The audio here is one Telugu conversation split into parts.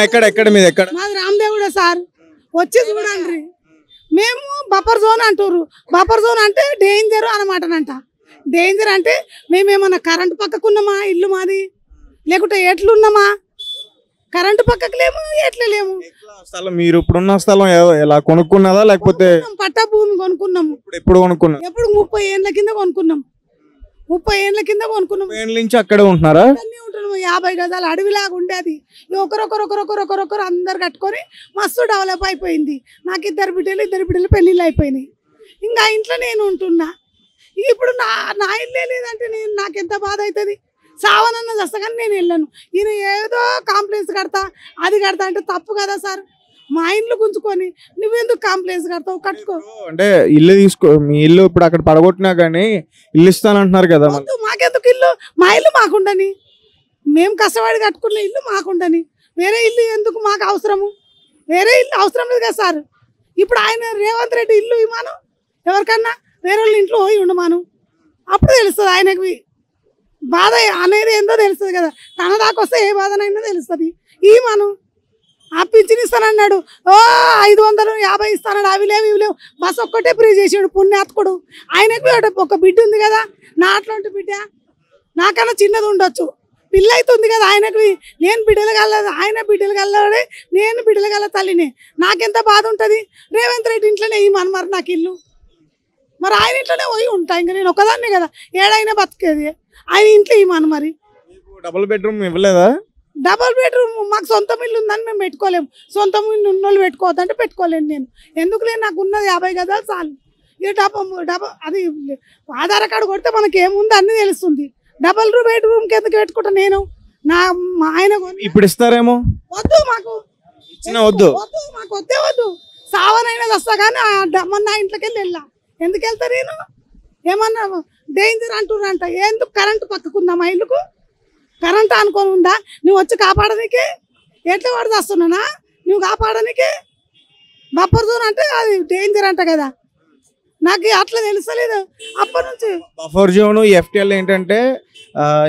ఎక్కడ మీద ఎక్కడ మాది రామదేవుడే సార్, వచ్చి చూడండి. మేము బఫర్ జోన్ అంటారు, బఫర్ జోన్ అంటే డేంజర్ అనమాటనంట. డేంజర్ అంటే మేమేమన్నా కరెంటు పక్కకున్నామా, ఇల్లు మాది లేకుంటే ఎట్లున్నామా? కరెంటు పక్కకు లేము, ఎట్లా లేము. స్థలం మీరు ఇప్పుడున్న స్థలం ఎలా కొనుక్కున్నదా లేకపోతే పట్టా భూమి కొనుక్కున్నాము. ఎప్పుడు కొనుక్కున్నారు? ఎప్పుడు 30 ఏళ్ళ కింద కొనుక్కున్నాం. 30 ఏళ్ళ కింద కొనుక్కున్నాం. ఏళ్ళ నుంచి అక్కడే ఉంటున్నారా? అన్నీ ఉంటున్నాము. 50 గజాలు అడవిలాగా ఉండేది. ఒకరొకరు అందరు కట్టుకొని మస్తు డెవలప్ అయిపోయింది. నాకు ఇద్దరు బిడ్డలు పెళ్ళిళ్ళు అయిపోయినాయి. ఇంకా ఇంట్లో నేను ఉంటున్నా. ఇప్పుడు నా ఇల్లే లేదంటే నాకెంత బాధ అవుతుంది. సావనన్న వస్తా కానీ నేను వెళ్ళను. ఈయన ఏదో కాంప్లైంట్స్ కడతా, అది కడతా అంటే తప్పు కదా సార్. మా ఇల్లు గుంజుకొని నువ్వెందుకు కాంప్లైంట్స్ కడతావు? కట్టుకో. అంటే ఇల్లు తీసుకో, మీ ఇల్లు ఇప్పుడు అక్కడ పడగొట్టినా కానీ ఇల్లు ఇస్తానంటున్నారు కదా. మాకెందుకు ఇల్లు? మా ఇల్లు మాకుండని, మేము కష్టపడి కట్టుకున్న ఇల్లు మాకుండని. వేరే ఇల్లు ఎందుకు మాకు అవసరము? వేరే ఇల్లు అవసరం లేదు కదా సార్. ఇప్పుడు ఆయన రేవంత్ రెడ్డి ఇల్లు ఇవ్వమాను, ఎవరికన్నా వేరే వాళ్ళ ఇంట్లో పోయి ఉండమాను. అప్పుడు తెలుస్తుంది ఆయనకి బాధ అనేది ఏందో తెలుస్తుంది కదా. తన దాకా వస్తే ఏ బాధనైనా తెలుస్తుంది. మనం ఆ పింఛన్ ఇస్తానన్నాడు, 550 ఇస్తానన్నాడు. అవి లేవు ఇవి లేవు. బస్ ఒక్కటే ఫ్రీ చేసాడు పుణ్యాత్కుడు. ఆయనకు ఒక బిడ్డ ఉంది కదా, నా అట్లాంటి బిడ్డ నాకన్నా చిన్నది ఉండొచ్చు. పిల్ల అవుతుంది కదా ఆయనకు. నేను బిడ్డలు కలదు, ఆయన బిడ్డలు కలవాడే, నేను బిడ్డలు కల తల్లినే. నాకెంత బాధ ఉంటుంది. రేవంత్ రెడ్డి ఇంట్లోనే మరి నాకు ఇల్లు, మరి ఆయన ఇంట్లోనే పోయి ఉంటా. ఇంకా నేను ఒకదాన్నే కదా ఏడైనా బతికేది. ఆయన ఇంట్లో ఇవ్వను. మరి డబుల్ బెడ్రూమ్ ఇవ్వలేదా? డబుల్ బెడ్రూమ్ మాకు సొంతం ఇల్లు ఉందని మేము పెట్టుకోలేము. సొంతం ఇల్లు ఉన్నోళ్ళు పెట్టుకోవద్దంటే పెట్టుకోలేను నేను. ఎందుకులే, నాకు ఉన్నది 50 గజాలు చాలు. ఇక అది ఆధార్ కార్డు కొడితే మనకి ఏముంది అన్నీ తెలుస్తుంది. డబుల్ బెడ్రూమ్కి ఎందుకు పెట్టుకుంటా నేను? మా ఆయన ఇప్పుడు ఇస్తారేమో. వద్దు మాకు, వద్దు మాకు వద్దు. సావనైనా వస్తా కానీ నా ఇంట్లోకి వెళ్ళా. ఎందుకు వెళ్తా నేను? ఏమన్నా డేంజర్ అంటున్నారంట. ఎందుకు కరెంటు పక్కకుందా మా ఇల్లుకు? కరెంట్ అనుకోని ఉందా? నువ్వు వచ్చి కాపాడనీకే ఎట్లా పడదస్తున్నానా? నువ్వు కాపాడనీకే బఫర్ జోన్ అంటే అది డేంజర్ అంట కదా. నాకు అట్లా తెలుసలేదు అప్పటి నుంచి. బఫర్ జోన్ ఎఫ్టిఎల్ ఏంటంటే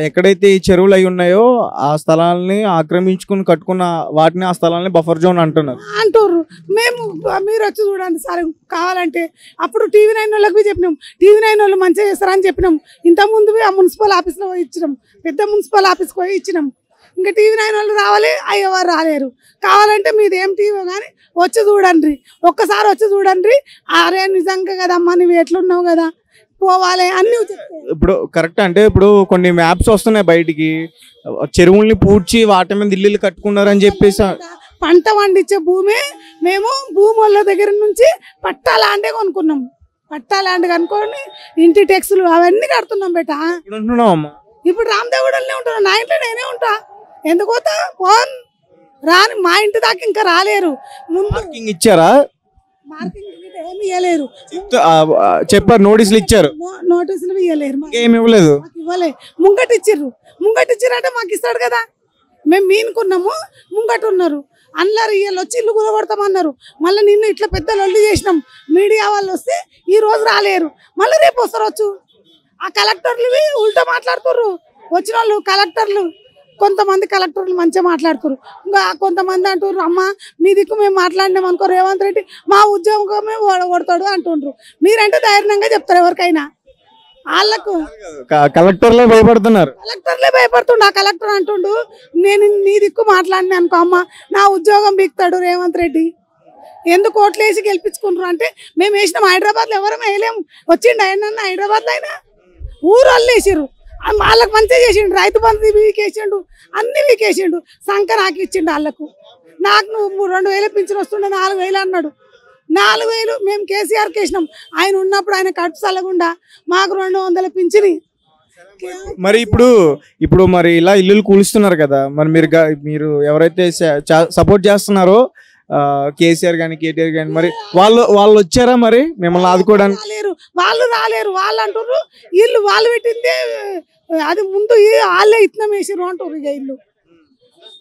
ఎక్కడైతే ఈ చెరువులు అయి ఉన్నాయో ఆ స్థలాలని ఆక్రమించుకుని కట్టుకున్న వాటిని ఆ స్థలాన్ని బఫర్ జోన్ అంటున్నారు. మీరు వచ్చి చూడండి సార్ కావాలంటే. అప్పుడు TV9 వాళ్ళకి చెప్పినాం, TV9 వాళ్ళు మంచిగా చేస్తారని చెప్పినాం. ఇంతకుముందు ఆ మున్సిపల్ ఆఫీస్లో ఇచ్చినాం, పెద్ద మున్సిపల్ ఆఫీస్కి పోయి ఇచ్చినాం. ఇంకా TV9 వాళ్ళు రావాలి, అయ్యేవారు రాలేరు. కావాలంటే మీది ఏం టీవో కానీ వచ్చి చూడండి, ఒక్కసారి వచ్చి చూడండి. అరే నిజంగా కదమ్మా నువ్వు ఎట్లున్నావు కదా, పోవాలి అన్ని. ఇప్పుడు కరెక్ట్ అంటే ఇప్పుడు కొన్ని మ్యాప్స్ వస్తున్నాయి బయటికి, చెరువుల్ని పూడ్చి వాటి మీద ఇల్లు కట్టుకున్నారని చెప్పేసి. పంట పండించే భూమి మేము భూమి వాళ్ళ దగ్గర నుంచి పట్టా ల్యాండే కొనుక్కున్నాం. పట్టా ల్యాండ్ కనుక్కొని ఇంటి ట్యాక్సులు అవన్నీ కడుతున్నాం బేట. ఇప్పుడు రామదేవుడల్నే ఉంటున్నా, నా ఇంట్లో నేనే ఉంటా. ఎందుకు పోతా? ఫోన్ రాని మా ఇంటి దాకా ఇంకా రాలేరు. ముందు ఇచ్చారా? మార్కింగ్ ఏమి ఇవ్వలేరు చెప్పారు, నోటీసులు ఇచ్చారు. నోటీసులు ఇవ్వలేరు, ఏమి ఇవ్వలేదు. ఇవ్వలే. ముంగటిచ్చిర్రు అంటే మాకు ఇస్తాడు కదా. మేము మీనుకున్నాము, ముంగట ఉన్నారు అన్నారు. వీళ్ళు వచ్చి ఇల్లు కూలగొడతామన్నారు. మళ్ళీ నిన్ను ఇట్లా పెద్ద లొల్లి చేసినాం. మీడియా వాళ్ళు వస్తే ఈ రోజు రాలేరు, మళ్ళీ రేపు వస్తారు. ఆ కలెక్టర్లు ఉల్టా మాట్లాడుతుర్రు. వచ్చిన వాళ్ళు కలెక్టర్లు, కొంతమంది కలెక్టర్లు మంచిగా మాట్లాడుతున్నారు. ఇంకా కొంతమంది అంటున్నారు, అమ్మ మీ దిక్కు మేము మాట్లాడినాం అనుకో రేవంత్ రెడ్డి మా ఉద్యోగమే ఓడగొడతాడు అంటుండ్రు. మీరంటే ధైర్యంగా చెప్తారు ఎవరికైనా. వాళ్ళకు కలెక్టర్లే భయపడుతున్నారు. ఆ కలెక్టర్ అంటుండు, నేను నీ దిక్కు మాట్లాడినా అనుకో అమ్మ నా ఉద్యోగం బీక్తాడు రేవంత్ రెడ్డి. ఎందుకు ఓట్లు వేసి గెలిపించుకుంటారు అంటే మేము వేసినాం. హైదరాబాద్లో ఎవరం వేయలేము. వచ్చిండు ఆయన హైదరాబాద్లో అయినా ఊరు వాళ్ళు వేసిర్రు. వాళ్ళకి మంచిగా చేసిండు. రైతు బంధు వీకేసిండు, అన్ని వీకేసిండు. సంఖ నాకు ఇచ్చిండు వాళ్ళకు. నాకు నువ్వు 2000 పింఛన్ వస్తుండే 4000 అన్నాడు. 4000 మేము కేసీఆర్కి వేసినాం. ఆయన ఉన్నప్పుడు ఆయన కడుపు చల్లకుండా మాకు 200 పింఛని. మరి ఇప్పుడు మరి ఇలా ఇల్లులు కూలుస్తున్నారు కదా, మరి మీరు ఎవరైతే సపోర్ట్ చేస్తున్నారో కేసీఆర్ గాని కేటీఆర్ గాని, మరి వాళ్ళు వచ్చారా మరి మిమ్మల్ని ఆదుకోవడానికి? వాళ్ళు రాలేరు. వాళ్ళు అంటారు ఇల్లు వాళ్ళు పెట్టిందే అది ముందు వాళ్ళే ఇత్తనం వేసిరు అంటారు. ఇక ఇల్లు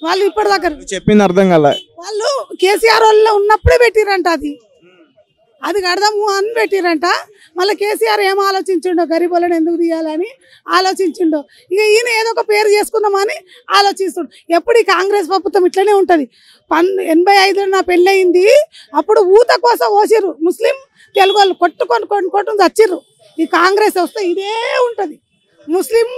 వాళ్ళు ఇప్పటిదాకా చెప్పింది అర్థం కాలే. వాళ్ళు కేసీఆర్ వాళ్ళు ఉన్నప్పుడే పెట్టిరంట. అది అది కడదాము అని పెట్టిరంట. మళ్ళీ కేసీఆర్ ఏం ఆలోచించిండో గరీబులను ఎందుకు తీయాలని ఆలోచించిండో. ఇక ఈయన ఏదో ఒక పేరు చేసుకుందామని ఆలోచిస్తుండు. ఎప్పుడు ఈ కాంగ్రెస్ ప్రభుత్వం ఇట్లనే ఉంటుంది. 85లో నా పెళ్ళయింది, అప్పుడు ఊత కోసం పోసిర్రు ముస్లిం తెలుగు వాళ్ళు కొట్టుకొని చచ్చిర్రు. ఈ కాంగ్రెస్ వస్తే ఇదే ఉంటుంది. ముస్లిం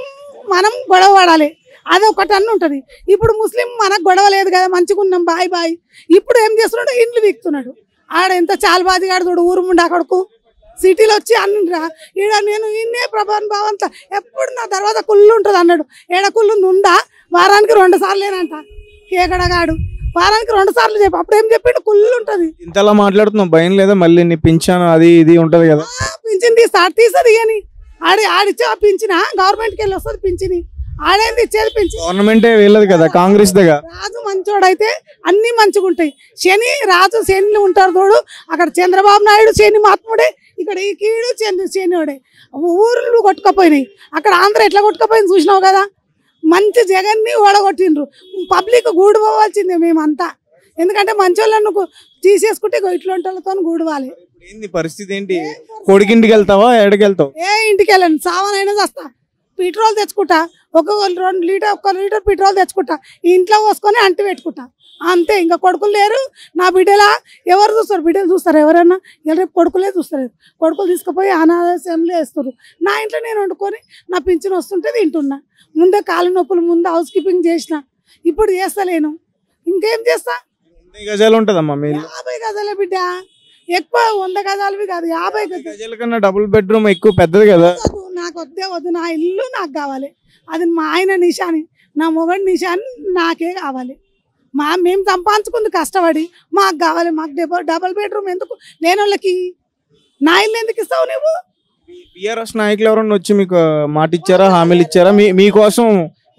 మనం గొడవ పడాలి అదొకటి అన్న ఉంటుంది. ఇప్పుడు ముస్లిం మనకు గొడవ లేదు కదా, మంచిగా ఉన్నాం బాయ్ బాయ్. ఇప్పుడు ఏం చేస్తున్నాడు, ఇండ్లు వీక్తున్నాడు. ఆడ ఎంత చాలబాదిగాడు చూడు, ఊరు ముండా కొడుకు సిటీలో వచ్చి అన్నరా ఈడ నేను ఇన్నే ప్రభాన్ భావంతో ఎప్పుడు నా తర్వాత కుళ్ళు ఉంటుంది అన్నాడు. ఏడ కుళ్ళు ఉందా, వారానికి 2 సార్లేనంట కేకడగాడు, వారానికి 2 సార్లు చెప్పి అప్పుడు ఏం చెప్పిండు, కుళ్ళు ఉంటుంది. ఇంతలా మాట్లాడుతున్నావు భయం లేదా? మళ్ళీ నీ పింఛన్ అది ఇది ఉంటది కదా, పింఛన్ తీసది అని ఆడిచ్చే ఆ పింఛన గవర్నమెంట్కి వెళ్ళి వస్తుంది. పింఛని ఆడేంది ఇచ్చేది, పింఛన్ గవర్నమెంటే వెళ్ళదు కదా, కాంగ్రెస్ దగ్గర. రాజు మంచోడైతే అన్ని మంచిగా ఉంటాయి. రాజు శని ఉంటారు తోడు. అక్కడ చంద్రబాబు నాయుడు శని మహాత్ముడే, ఇక్కడ ఈ కీడు శనివాడే. ఊర్లు కొట్టుకపోయినాయి, అక్కడ ఆంధ్ర ఎట్లా కొట్టుకపోయింది చూసినావు కదా. మంచి జగన్ని ఓడగొట్టిండ్రు. పబ్లిక్ గూడు పోవాల్సిందే మేమంతా, ఎందుకంటే మంచి వాళ్ళను తీసేసుకుంటే ఇట్లాంటితో గూడవాలి. ఏంది పరిస్థితి ఏంటి? కొడుకింటికి వెళ్తావా, ఎక్కడికి వెళ్తావు? ఏ ఇంటికి వెళ్ళండి, సామానైనా వస్తా. పెట్రోల్ తెచ్చుకుంటా, 1 లీటర్ పెట్రోల్ తెచ్చుకుంటా, ఇంట్లో పోసుకొని అంటి పెట్టుకుంటా అంతే. ఇంకా కొడుకులు లేరు నా బిడ్డలా. ఎవరు చూస్తారు? బిడ్డలు చూస్తారు ఎవరన్నా? రేపు కొడుకులే చూస్తారు. కొడుకులు తీసుకుపోయి అనాథాశ్రమంలో వేస్తారు. నా ఇంట్లో నేను వండుకొని నా పింఛన్ వస్తుంటే తింటున్నా. ముందే కాలు నొప్పులు, ముందు హౌస్ కీపింగ్ చేసిన, ఇప్పుడు చేస్తలేను. ఇంకేం చేస్తా? 50 గజాలు ఉంటుందమ్మా మీ 50 గజాల బిడ్డ, ఎక్కువ 100 గజాలవి కాదు, 50 గజాల కన్నా డబుల్ బెడ్రూమ్ ఎక్కువ పెద్దది కదా. నాకు వద్దు, నా ఇల్లు నాకు కావాలి. అది మా ఆయన నిషాని, నా మొగడి నిషాని నాకే కావాలి. మేము సంపాదించుకుంది కష్టపడి మాకు కావాలి. మాకు డబుల్ బెడ్రూమ్ ఎందుకు లేని వాళ్ళకి? నా ఇల్లు ఎందుకు ఇస్తావు నువ్వు? బీఆర్ఎస్ నాయకులు ఎవరన్నా వచ్చి మీకు మాట ఇచ్చారా, హామీలు ఇచ్చారా? మీకోసం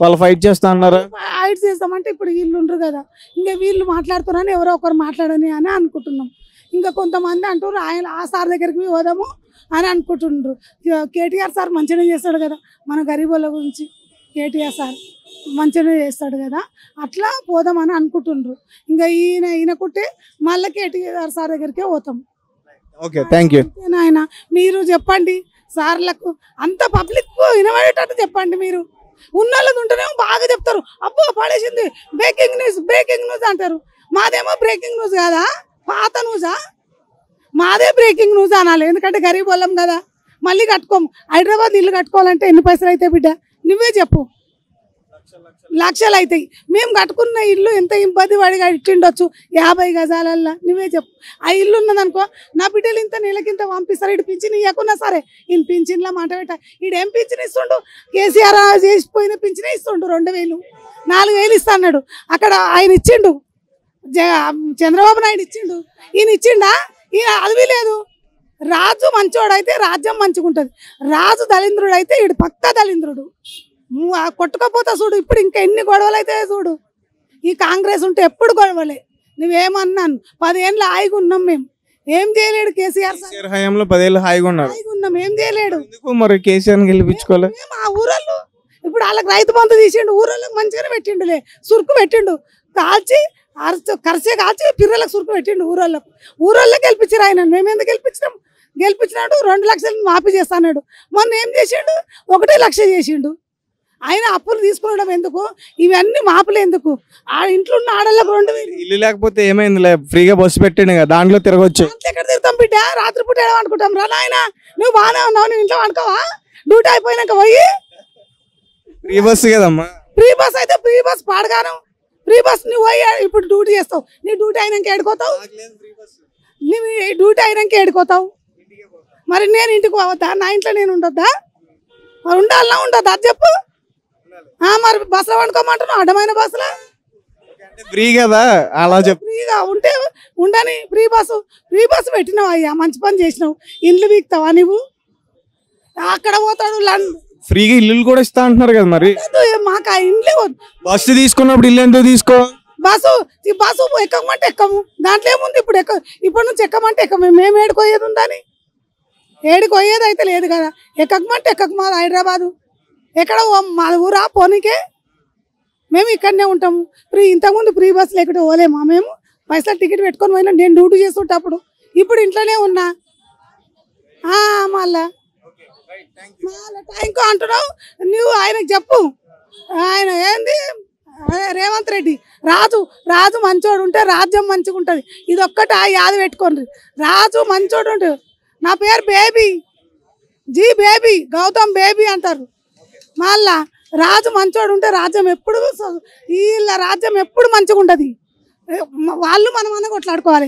వాళ్ళు ఫైట్ చేస్తా అన్నారా? ఫైట్ చేస్తామంటే ఇప్పుడు వీళ్ళు ఉండరు కదా, ఇంకా వీళ్ళు మాట్లాడుతున్నారని ఎవరో ఒకరు మాట్లాడని అని అనుకుంటున్నాం. ఇంకా కొంతమంది అంటారు ఆయన ఆ సార్ దగ్గరికి పోదాము అని అనుకుంటుండ్రు. కేటీఆర్ సార్ మంచిగా చేస్తాడు కదా మన గరీబుల గురించి. కేటీఆర్ సార్ మంచిగా చేస్తాడు కదా, అట్లా పోదామని అనుకుంటుండ్రు. ఇంకా ఈయన కుట్టే మళ్ళీ కేటీఆర్ సార్ దగ్గరికే పోతాం. Okay, thank you. ఆయన మీరు చెప్పండి సార్లకు, అంత పబ్లిక్ వినబడేటట్టు చెప్పండి. మీరు ఉన్నోళ్ళది ఉంటేనేమో బాగా చెప్తారు, అబ్బో పడేసింది బ్రేకింగ్ న్యూస్ అంటారు. మాదేమో బ్రేకింగ్ న్యూస్ కాదా, పాత న్యూసా? మాదే బ్రేకింగ్ న్యూస్ అనాలి, ఎందుకంటే గరీబ్ వాళ్ళం కదా. మళ్ళీ కట్టుకోము. హైదరాబాద్ ఇల్లు కట్టుకోవాలంటే ఎన్ని పైసలు అవుతాయి బిడ్డ, నువ్వే చెప్పు. లక్షలు అవుతాయి. మేము కట్టుకున్న ఇల్లు ఎంత ఇబ్బంది పడిగా ఇట్టిండొచ్చు 50 గజాలల్లో, నువ్వే చెప్పు. ఆ ఇల్లు ఉన్నదనుకో, నా బిడ్డలు ఇంత నెలకింత పంపిస్తారు. ఇటు పింఛన్ ఇవ్వకున్నా సరే, ఈయన పింఛన్లో మాట పెట్ట, ఈడేం పింఛన్ ఇస్తుండు? కేసీఆర్ చేసిపోయిన పింఛనే ఇస్తుండు. 2000 4000 ఇస్తా అన్నాడు. అక్కడ ఆయన ఇచ్చిండు, చంద్రబాబు నాయుడు ఇచ్చిండు. ఈయన ఇచ్చిండా? ఈయన అదివి లేదు. రాజు మంచోడైతే రాజ్యం మంచిగా ఉంటుంది. రాజు దళింద్రుడు అయితే ఈడు పక్క దళింద్రుడు. కొట్టుకపోతా చూడు. ఇప్పుడు ఇంకా ఎన్ని గొడవలు అయితే చూడు. ఈ కాంగ్రెస్ ఉంటే ఎప్పుడు గొడవలే. నువ్వేమన్నాను 10 ఏళ్ళు హాయిగా ఉన్నాం మేము. ఏం చేయలేడు కేసీఆర్ హయాంలో 10 ఏళ్ళు హాయిగా ఉన్నారు. ఏం చేయలేడు. మరి కేసీఆర్ గెలిపించుకోవాలి. ఆ ఊరళ్ళు ఇప్పుడు వాళ్ళకి రైతు బంధు తీసిండు, ఊరళ్ళకి మంచిగానే పెట్టిండులే, సురుకు పెట్టిండు. కాల్చి కరిసే కాల్చి పిర్రలకు సురుకు పెట్టిండు ఊరళ్ళకి గెలిపించారు ఆయన. మేము ఎందుకు గెలిపించినాడు 2 లక్షలు మాఫీ చేస్తాడు. మొన్న ఏం చేసిండు, 1 లక్ష చేసిండు. ఆయన అప్పులు తీసుకునడం ఎందుకు? ఇవన్నీ మాపులు ఎందుకు? ఆ ఇంట్లో ఉన్న ఆడళ్ళకు 2000 ఇల్లు లేకపోతే ఏమైంది, ఫ్రీగా బస్సు పెట్టిండు కదా, దాంట్లో తిరగొచ్చు. ఎక్కడ తిరుగుతాం బిడ్డ? రాత్రిపూట ఏడ అనుకుంటాం రా నాయన. నువ్వు బాగానే ఉన్నావు, నువ్వు ఇంట్లో అనుకోవా? డ్యూటీ అయిపోయినాక పోయి ఫ్రీ బస్సు కదమ్మా. ఫ్రీ బస్ అయితే ఫ్రీ బస్ పాడగాను. ఫ్రీ బస్ నువ్వు పోయి ఇప్పుడు డ్యూటీ చేస్తావు. నీ డ్యూటీ అయినాక ఏడుకోతావు? నువ్వు డ్యూటీ అయినాక ఏడుకోతావు? మరి నేను ఇంటికి పోవద్దా? నా ఇంట్లో నేను ఉండొద్దా? మరి ఉండాలన్నా ఉండొద్దా అది చెప్పు. మరి బస్సులో వండుకోమంటున్నావు, అడ్డమైన బస్సులో. ఫ్రీ కదా అలా చెప్పు. ఫ్రీగా ఉంటే ఉండని. ఫ్రీ బస్సు పెట్టినావు అయ్యా, మంచి పని చేసినావు. ఇండ్లు వీక్తావా నువ్వు? అక్కడ పోతాడు ఫ్రీగా ఇల్లు కూడా ఇస్తా అంటున్నారు కదా. మరి మాకు ఆ ఇండ్లే బస్సు తీసుకున్నప్పుడు ఇల్లు ఎందుకు తీసుకో? బస్సు ఎక్కమంటే ఎక్కము, దాంట్లో ఏముంది? ఇప్పటి నుంచి ఎక్కమంటే ఎక్కము. మేము ఏడుకోయేది ఉందని, ఏడుకోయేది అయితే లేదు కదా. ఎక్కమంటే ఎక్కకు. మాది హైదరాబాదు, ఎక్కడ మాది ఊరా పోనీకే. మేము ఇక్కడనే ఉంటాము. ఇంతకుముందు ఫ్రీ బస్సు లేకుంటే పోలేమా? మేము పైసలు టికెట్ పెట్టుకొని పోయినా. నేను డ్యూటీ చేస్తుంటప్పుడు ఇప్పుడు ఇంట్లోనే ఉన్నా. మళ్ళా థ్యాంక్ యూ అంటున్నావు నువ్వు ఆయనకు చెప్పు. ఆయన ఏంది రేవంత్ రెడ్డి రాజు మంచోడు ఉంటే రాజ్యం మంచిగా ఉంటుంది. ఇది ఒక్కటి యాద పెట్టుకోండి. రాజు మంచోడు ఉంటే నా పేరు బేబీ బేబీ గౌతమ్ బేబీ అంటారు. మళ్ళా రాజు మంచోడు ఉంటే రాజ్యం ఎప్పుడు వీళ్ళ రాజ్యం ఎప్పుడు మంచిగా ఉంటుంది. వాళ్ళు మనం కొట్లాడుకోవాలి.